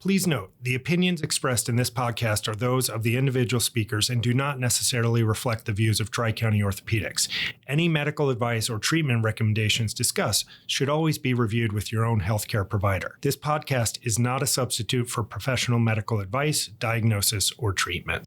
Please note, the opinions expressed in this podcast are those of the individual speakers and do not necessarily reflect the views of Tri-County Orthopedics. Any medical advice or treatment recommendations discussed should always be reviewed with your own healthcare provider. This podcast is not a substitute for professional medical advice, diagnosis, or treatment.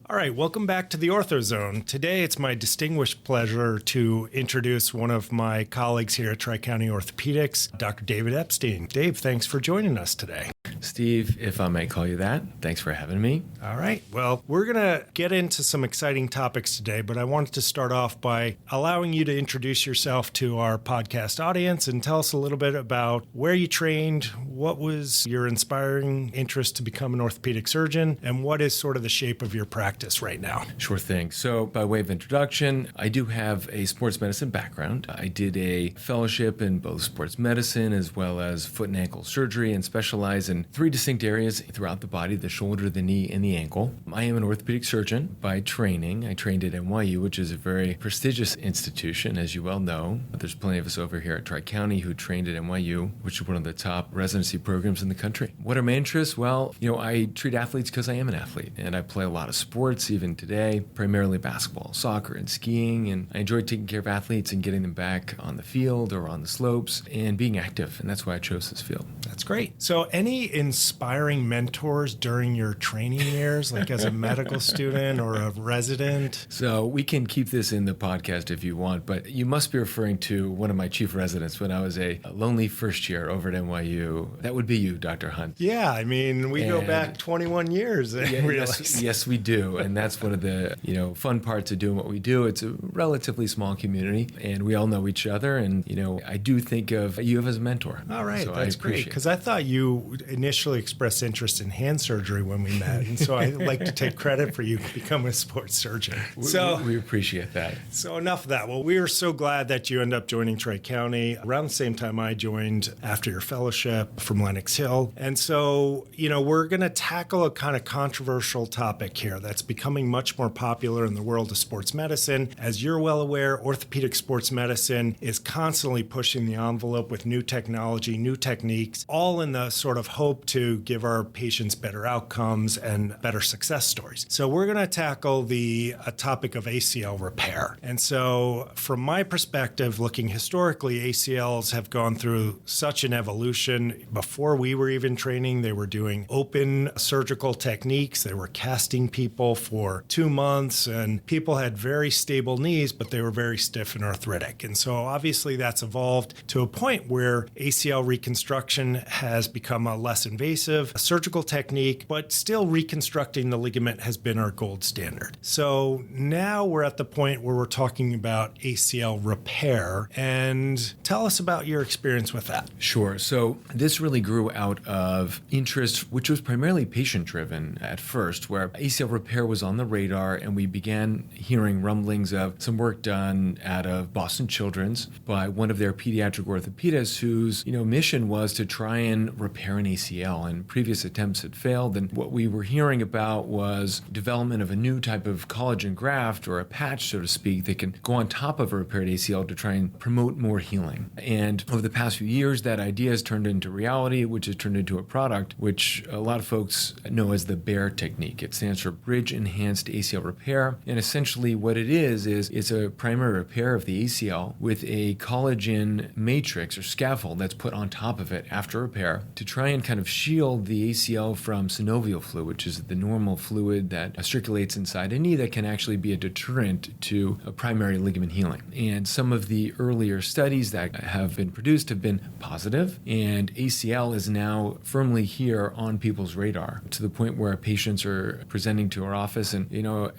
All right, welcome back to the OrthoZone. Today, it's my distinguished pleasure to introduce one of my colleagues here at Tri-County Orthopedics, Dr. David Epstein. Dave, thanks for joining us today. Steve, if I may call you that, thanks for having me. All right. Well, we're going to get into some exciting topics today, but I wanted to start off by allowing you to introduce yourself to our podcast audience and tell us a little bit about where you trained, what was your inspiring interest to become an orthopedic surgeon, and what is sort of the shape of your practice right now. Sure thing. So by way of introduction, I do have a sports medicine background. I did a fellowship in both sports medicine as well as foot and ankle surgery and specialize in three distinct areas throughout the body: the shoulder, the knee, and the ankle. I am an orthopedic surgeon by training. I trained at NYU, which is a very prestigious institution, as you well know. There's plenty of us over here at Tri-County who trained at NYU, which is one of the top residency programs in the country. What are my interests? Well, I treat athletes because I am an athlete, and I play a lot of sports, even today, primarily basketball, soccer, and skiing, and I enjoy taking care of athletes and getting them back on the field or on the slopes and being active, and that's why I chose this field. That's great. So any inspiring mentors during your training years, like as a medical student or a resident? So we can keep this in the podcast if you want, but you must be referring to one of my chief residents when I was a lonely first year over at NYU. That would be you, Dr. Hunt. Yeah, I mean, we go back 21 years. Yes, we do. And that's one of the fun parts of doing what we do. It's a relatively small community, and we all know each other. And, I do think of you as a mentor. All right, so that's great. Because I thought you initially expressed interest in hand surgery when we met. And so I'd like to take credit for you becoming a sports surgeon. We appreciate that. So enough of that. Well, we are so glad that you ended up joining Tri-County around the same time I joined after your fellowship from Lenox Hill. And so, we're going to tackle a kind of controversial topic here that's becoming much more popular in the world of sports medicine. As you're well aware, orthopedic sports medicine is constantly pushing the envelope with new technology, new techniques, all in the sort of hope to give our patients better outcomes and better success stories. So we're going to tackle the topic of ACL repair. And so from my perspective, looking historically, ACLs have gone through such an evolution. Before we were even training, they were doing open surgical techniques. They were casting people for 2 months, and people had very stable knees, but they were very stiff and arthritic. And so obviously that's evolved to a point where ACL reconstruction has become a less invasive surgical technique, but still reconstructing the ligament has been our gold standard. So now we're at the point where we're talking about ACL repair. And tell us about your experience with that. Sure. So this really grew out of interest, which was primarily patient-driven at first, where ACL repair was on the radar, and we began hearing rumblings of some work done out of Boston Children's by one of their pediatric orthopedists whose mission was to try and repair an ACL, and previous attempts had failed. And what we were hearing about was development of a new type of collagen graft, or a patch, so to speak, that can go on top of a repaired ACL to try and promote more healing. And over the past few years, that idea has turned into reality, which has turned into a product which a lot of folks know as the BEAR technique. It stands for Bridge Enhanced ACL Repair. And essentially what it is it's a primary repair of the ACL with a collagen matrix or scaffold that's put on top of it after repair to try and kind of shield the ACL from synovial fluid, which is the normal fluid that circulates inside a knee that can actually be a deterrent to a primary ligament healing. And some of the earlier studies that have been produced have been positive, and ACL is now firmly here on people's radar to the point where patients are presenting to our office and,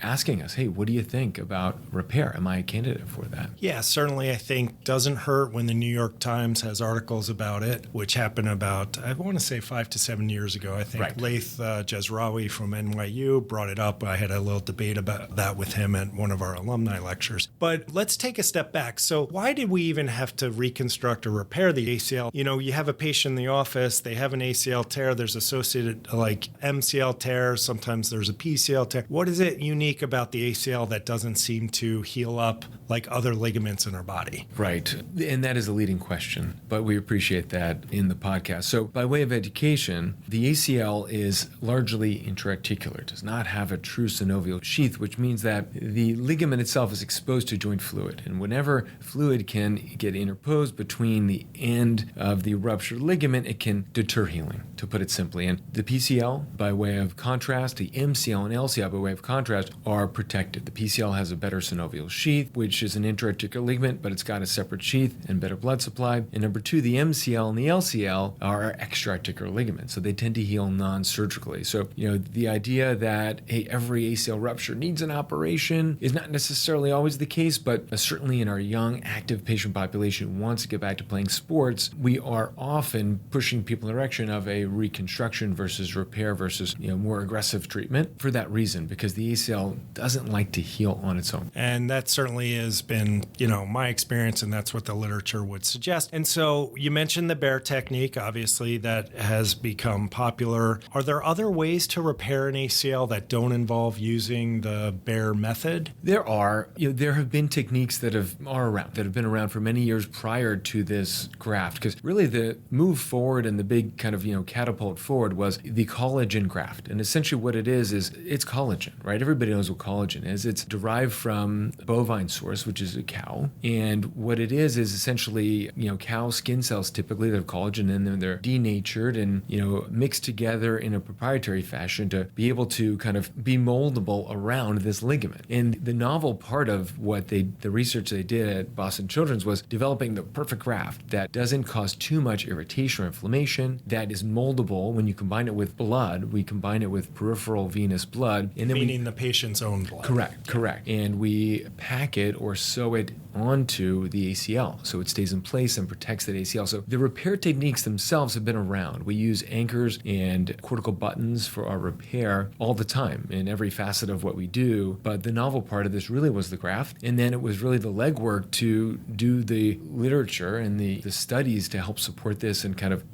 asking us, hey, what do you think about repair? Am I a candidate for that? Yeah, certainly I think doesn't hurt when the New York Times has articles about it, which happened about, I want to say 5 to 7 years ago. I think Right. Laith Jezraoui from NYU brought it up. I had a little debate about that with him at one of our alumni lectures. But let's take a step back. So why did we even have to reconstruct or repair the ACL? You have a patient in the office, they have an ACL tear, there's associated like MCL tears, sometimes there's a PCL tear. What is it unique about the ACL that doesn't seem to heal up like other ligaments in our body? Right. And that is a leading question, but we appreciate that in the podcast. So by way of education, the ACL is largely intra-articular. It does not have a true synovial sheath, which means that the ligament itself is exposed to joint fluid. And whenever fluid can get interposed between the end of the ruptured ligament, it can deter healing, to put it simply. And the PCL, by way of contrast, the MCL and LCL, by way of contrast, are protected. The PCL has a better synovial sheath, which is an intra-articular ligament, but it's got a separate sheath and better blood supply. And number two, the MCL and the LCL are extra-articular ligaments, so they tend to heal non-surgically. So, the idea that, hey, every ACL rupture needs an operation is not necessarily always the case, but certainly in our young, active patient population who wants to get back to playing sports, we are often pushing people in the direction of a reconstruction versus repair versus, more aggressive treatment for that reason, because the ACL doesn't like to heal on its own. And that certainly has been, my experience, and that's what the literature would suggest. And so you mentioned the Bear technique, obviously, that has become popular. Are there other ways to repair an ACL that don't involve using the Bear method? There are. There have been techniques that have been around for many years prior to this graft, because really the move forward and the big kind of, catapult forward was the collagen graft. And essentially what it is it's collagen, right? Everybody knows what collagen is. It's derived from a bovine source, which is a cow. And what it is essentially, cow skin cells typically that have collagen in them. They're denatured and, mixed together in a proprietary fashion to be able to kind of be moldable around this ligament. And the novel part of what the research they did at Boston Children's was developing the perfect graft that doesn't cause too much irritation or inflammation, that is moldable. When you combine it with blood, we combine it with peripheral venous blood. And then Meaning the patient's own blood. Correct. And we pack it or sew it onto the ACL so it stays in place and protects that ACL. So the repair techniques themselves have been around. We use anchors and cortical buttons for our repair all the time in every facet of what we do. But the novel part of this really was the graft. And then it was really the legwork to do the literature and the studies to help support this and kind of,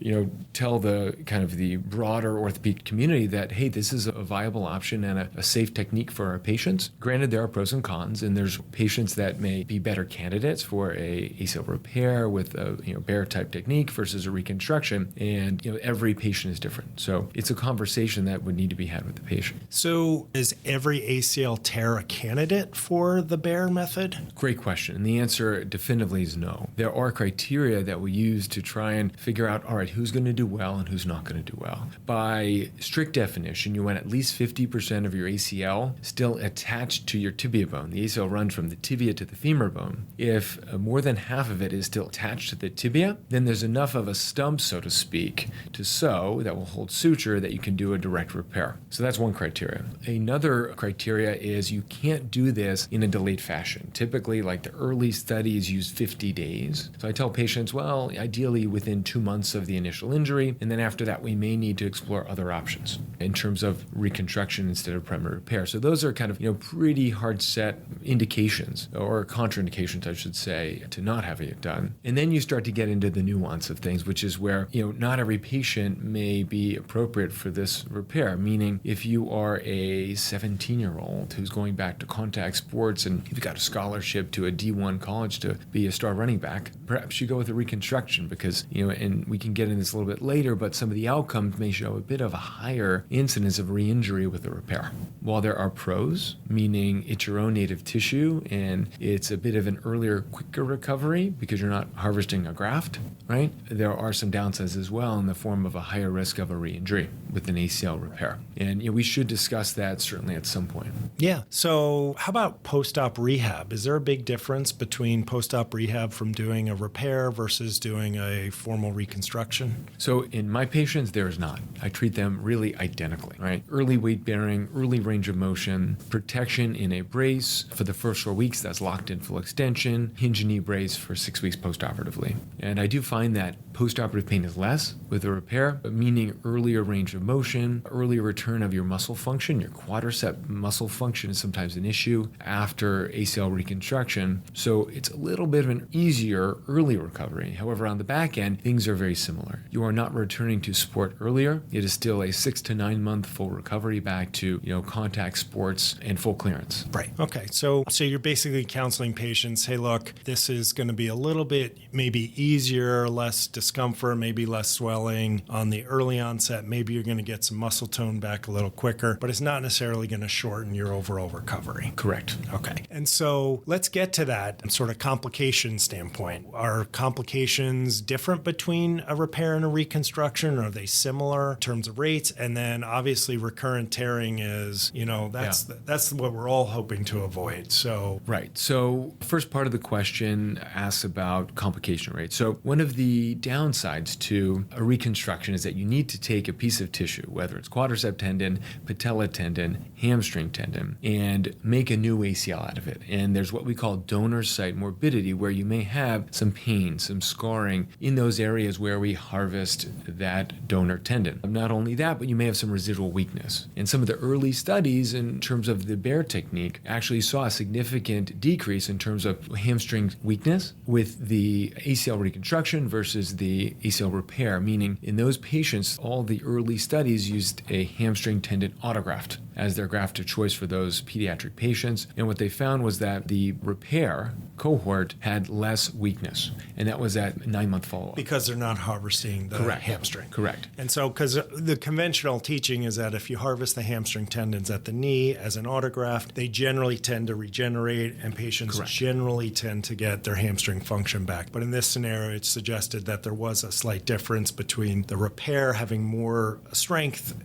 tell the kind of the broader orthopedic community that, hey, this is a viable option and a safe technique for our patients. Granted, there are pros and cons, and there's patients that may be better candidates for a ACL repair with a Bear type technique versus a reconstruction, and every patient is different. So it's a conversation that would need to be had with the patient. So is every ACL tear a candidate for the Bear method? Great question, and the answer definitively is no. There are criteria that we use to try and figure out, all right, who's going to do well and who's not going to do well. By strict definition, you want at least 50% of your ACL still attached to your tibia bone. The ACL runs from the tibia to the femur bone. If more than half of it is still attached to the tibia, then there's enough of a stump, so to speak, to sew that will hold suture that you can do a direct repair. So that's one criteria. Another criteria is you can't do this in a delayed fashion. Typically, like the early studies use 50 days. So I tell patients, well, ideally within 2 months of the initial injury, and then after that we may need to explore other options in terms of reconstruction instead of primary repair. So those are kind of pretty hard set indications or contraindications, I should say, to not having it done. And then you start to get into the nuance of things, which is where not every patient may be appropriate for this repair. Meaning, if you are a 17-year-old who's going back to contact sports and you've got a scholarship to a D1 college to be a star running back, perhaps you go with a reconstruction because and we can get into this a little bit later, but some of the outcomes may show a bit of a higher incidence of re-injury with a repair. While there are pros, meaning it's your own native tissue and it's a bit of an earlier, quicker recovery because you're not harvesting a graft, right? There are some downsides as well in the form of a higher risk of a re-injury with an ACL repair. And we should discuss that certainly at some point. Yeah. So how about post-op rehab? Is there a big difference between post-op rehab from doing a repair versus doing a formal reconstruction? So in my patients, there is not. I treat them really identically, right? Early weight bearing, early range of motion, protection in a brace for the first 4 weeks, that's locked in full extension, hinge and knee brace for 6 weeks postoperatively. And I do find that postoperative pain is less with a repair, meaning earlier range of motion, earlier return of your muscle function. Your quadricep muscle function is sometimes an issue after ACL reconstruction. So it's a little bit of an easier early recovery. However, on the back end, things are very similar. You are not returning to sport earlier. It is still a 6 to 9 month full recovery back to, contact sports and full clearance. Right. Okay. So you're basically counseling patients, hey, look, this is going to be a little bit maybe easier, less discomfort, maybe less swelling rumbling on the early onset. Maybe you're going to get some muscle tone back a little quicker, but it's not necessarily going to shorten your overall recovery. Correct. Okay. And so let's get to that sort of complication standpoint. Are complications different between a repair and a reconstruction? Are they similar in terms of rates? And then obviously recurrent tearing is, that's what we're all hoping to avoid. So right. So first part of the question asks about complication rates. So one of the downsides to a reconstruction is that you need to take a piece of tissue, whether it's quadricep tendon, patella tendon, hamstring tendon, and make a new ACL out of it. And there's what we call donor site morbidity, where you may have some pain, some scarring in those areas where we harvest that donor tendon. Not only that, but you may have some residual weakness. And some of the early studies in terms of the Bear technique actually saw a significant decrease in terms of hamstring weakness with the ACL reconstruction versus the ACL repair, meaning in those patients, all the early studies used a hamstring tendon autograft as their graft of choice for those pediatric patients. And what they found was that the repair cohort had less weakness, and that was at 9-month follow-up. Because they're not harvesting the hamstring. Correct. And so, because the conventional teaching is that if you harvest the hamstring tendons at the knee as an autograft, they generally tend to regenerate, and patients generally tend to get their hamstring function back. But in this scenario, it's suggested that there was a slight difference between the repair having more strength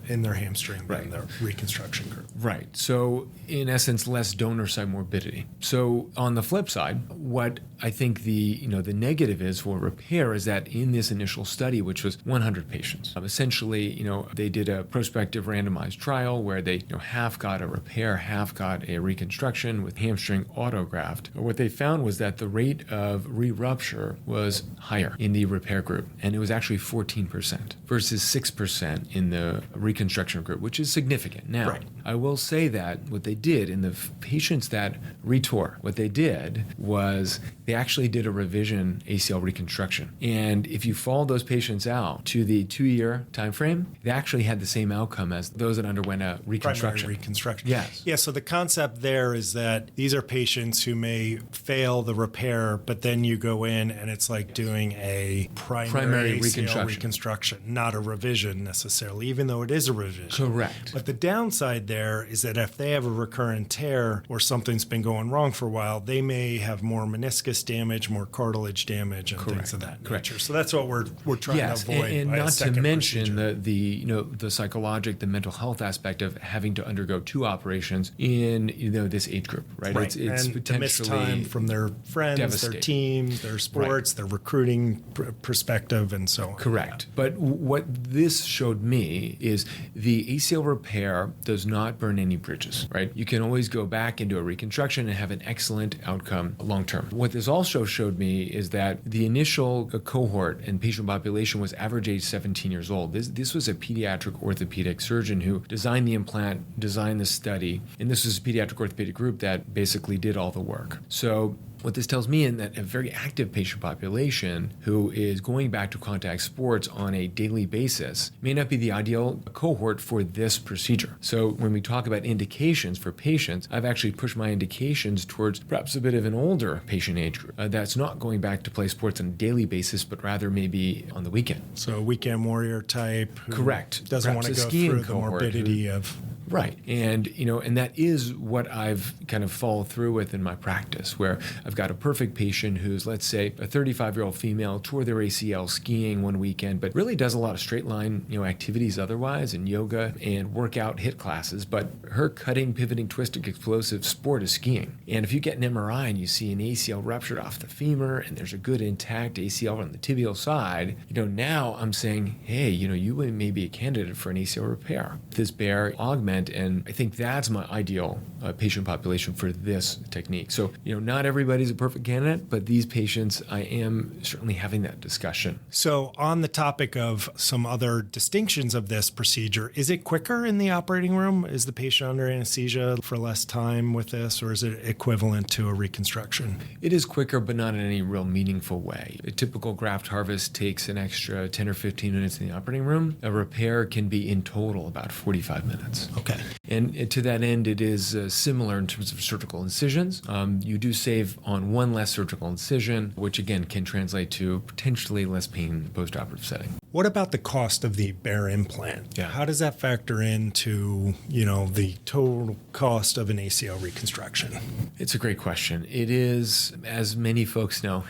in their hamstring than the reconstruction group. Right. So in essence, less donor site morbidity. So on the flip side, what I think the negative is for repair is that in this initial study, which was 100 patients, essentially, they did a prospective randomized trial where they half got a repair, half got a reconstruction with hamstring autograft. What they found was that the rate of re-rupture was higher in the repair group, and it was actually 14% versus 6% in the reconstruction group, which is significant. Now, I will say that what they did in the patients that retore, what they did was they actually did a revision ACL reconstruction. And if you follow those patients out to the 2-year time frame, they actually had the same outcome as those that underwent a reconstruction. Primary reconstruction. Yes. Yeah, so the concept there is that these are patients who may fail the repair, but then you go in and it's like doing a primary ACL reconstruction, not a revision necessarily, even though it is a revision. Correct. But the downside there is that if they have a recurrent tear or something's been going wrong for a while, they may have more meniscus damage, more cartilage damage, and things of that nature. So that's what we're trying to avoid. And by not a second to mention procedure. the psychologic, the mental health aspect of having to undergo 2 operations in this age group, right? It's and potentially the missed time from their friends, their teams, their sports, their recruiting perspective, and so on. Correct. But what this showed me is the ACL repair does not burn any bridges, right? You can always go back into a reconstruction and have an excellent outcome long term. What this also showed me is that the initial cohort and patient population was average age 17 years old. This was a pediatric orthopedic surgeon who designed the implant, designed the study, and this was a pediatric orthopedic group that basically did all the work. So what this tells me is that a very active patient population who is going back to contact sports on a daily basis may not be the ideal cohort for this procedure. So when we talk about indications for patients, I've actually pushed my indications towards perhaps a bit of an older patient age group that's not going back to play sports on a daily basis, but rather maybe on the weekend. So a weekend warrior type who doesn't want to go skiing through the morbidity of... Right. And, and that is what I've kind of followed through with in my practice, where I've got a perfect patient who's, let's say, a 35-year-old female, tore their ACL skiing one weekend, but really does a lot of straight line, activities otherwise, and yoga and workout HIIT classes. But her cutting, pivoting, twisting, explosive sport is skiing. And if you get an MRI and you see an ACL ruptured off the femur and there's a good intact ACL on the tibial side, now I'm saying, hey, you may be a candidate for an ACL repair. This Bear augment, and I think that's my ideal patient population for this technique. So, not everybody's a perfect candidate, but these patients, I am certainly having that discussion. So on the topic of some other distinctions of this procedure, is it quicker in the operating room? Is the patient under anesthesia for less time with this, or is it equivalent to a reconstruction? It is quicker, but not in any real meaningful way. A typical graft harvest takes an extra 10 or 15 minutes in the operating room. A repair can be in total about 45 minutes. Okay. Okay. And to that end, it is similar in terms of surgical incisions. You do save on one less surgical incision, which again can translate to potentially less pain in the postoperative setting. What about the cost of the bare implant? Yeah. How does that factor into, the total cost of an ACL reconstruction? It's a great question. It is, as many folks know,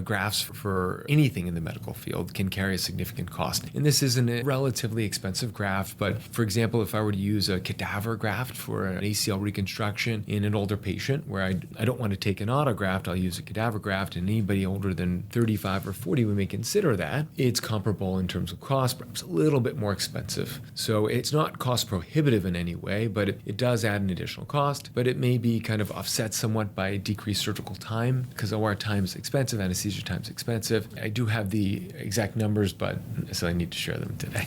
grafts for anything in the medical field can carry a significant cost. And this isn't a relatively expensive graft, but for example, if I were to use a cadaver graft for an ACL reconstruction in an older patient where I don't want to take an autograft, I'll use a cadaver graft, and anybody older than 35 or 40 we may consider that. It's comparable in terms of cost, perhaps a little bit more expensive. So it's not cost prohibitive in any way, but it does add an additional cost, but it may be kind of offset somewhat by decreased surgical time because OR time is expensive, anesthesia time is expensive. I do have the exact numbers, but so I need to share them today.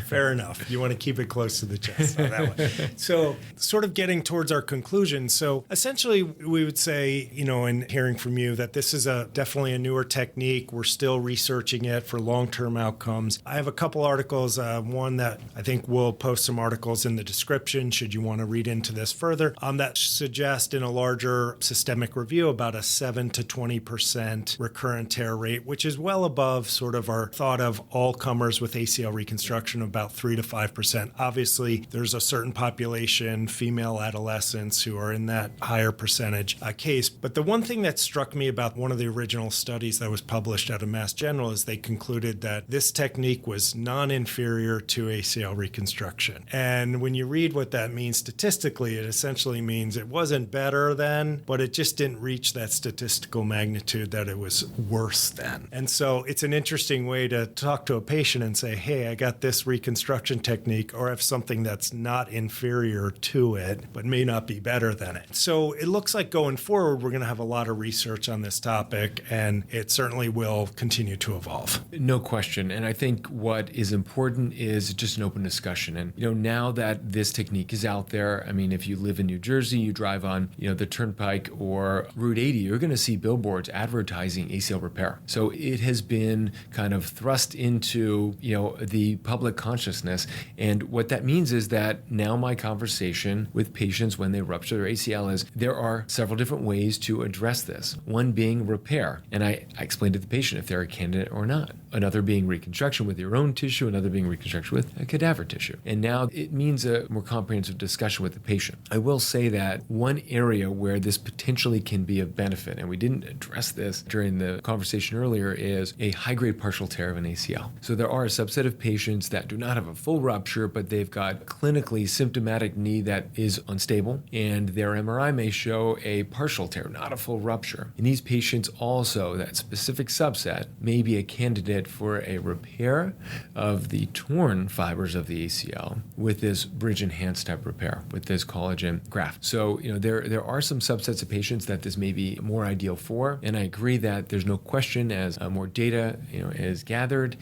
Fair enough. You want to keep it close to the chest on that one. So sort of getting towards our conclusion. So essentially we would say, in hearing from you that this is definitely a newer technique. We're still researching it for long-term outcomes. I have a couple articles, one that I think we'll post some articles in the description should you want to read into this further, that suggest in a larger systemic review about a 7 to 20% recurrent tear rate, which is well above sort of our thought of all comers with ACL reconstruction, about 3 to 5%. Obviously, there's a certain population, female adolescents, who are in that higher percentage case. But the one thing that struck me about one of the original studies that was published out of Mass General is they concluded that this technique was non-inferior to ACL reconstruction. And when you read what that means statistically, it essentially means it wasn't better than, but it just didn't reach that statistical magnitude that it was worse than. And so it's an interesting way to talk to a patient and say, hey, I got this reconstruction technique, or I have something that's not inferior to it, but may not be better than it. So it looks like going forward, we're going to have a lot of research on this topic, and it certainly will continue to evolve. No question. And I think what is important is just an open discussion. And, now that this technique is out there, I mean, if you live in New Jersey, you drive on, the Turnpike or Route 80, you're going to see billboards advertising ACL repair. So it has been kind of thrust into, the public consciousness. And what that means is that now my conversation with patients when they rupture their ACL is there are several different ways to address this. One being repair. And I explained to the patient if they're a candidate or not. Another being reconstruction with your own tissue, another being reconstruction with a cadaver tissue. And now it means a more comprehensive discussion with the patient. I will say that one area where this potentially can be of benefit, and we didn't address this during the conversation earlier, is a high-grade partial tear of an ACL. So there are a subset of patients that do not have a full rupture, but they've got clinically symptomatic knee that is unstable, and their MRI may show a partial tear, not a full rupture. In these patients also, that specific subset may be a candidate for a repair of the torn fibers of the ACL with this bridge enhanced type repair, with this collagen graft. So, there are some subsets of patients that this may be more ideal for, and I agree that there's no question as more data, is gathered,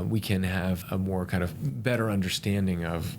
we can have a more kind of better understanding of,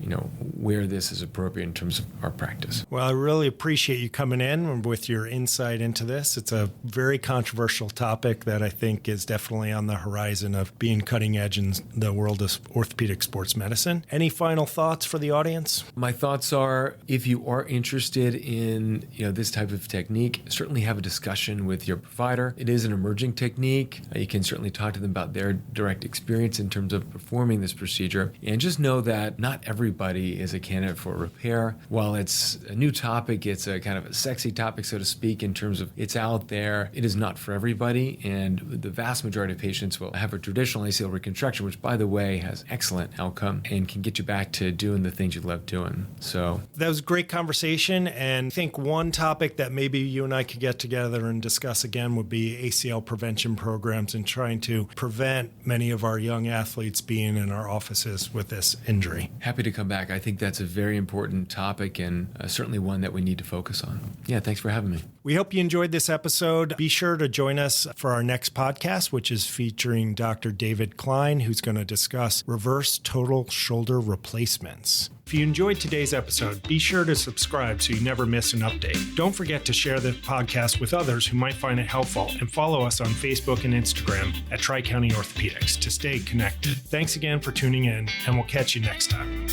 where this is appropriate in terms of our practice. Well, I really appreciate you coming in with your insight into this. It's a very controversial topic that I think is definitely on the horizon of being cutting edge in the world of orthopedic sports medicine. Any final thoughts for the audience? My thoughts are, if you are interested in this type of technique, certainly have a discussion with your provider. It is an emerging technique. You can certainly talk to them about their direct experience in terms of performing this procedure. And just know that not everybody is a candidate for repair. While it's a new topic, it's a kind of a sexy topic, so to speak, in terms of it's out there. It is not for everybody. And the vast majority of patients will have a traditional ACL reconstruction, which, by the way, has excellent outcome and can get you back to doing the things you love doing. So that was a great conversation. And I think one topic that maybe you and I could get together and discuss again would be ACL prevention programs and trying to prevent many of our young athletes being in our offices with this injury. Happy to come back. I think that's a very important topic and certainly one that we need to focus on. Yeah, thanks for having me. We hope you enjoyed this episode. Be sure to join us for our next podcast, which is featuring Dr. David Klein, who's going to discuss reverse total shoulder replacements. If you enjoyed today's episode, be sure to subscribe so you never miss an update. Don't forget to share the podcast with others who might find it helpful, and follow us on Facebook and Instagram at Tri-County Orthopedics to stay connected. Thanks again for tuning in, and we'll catch you next time.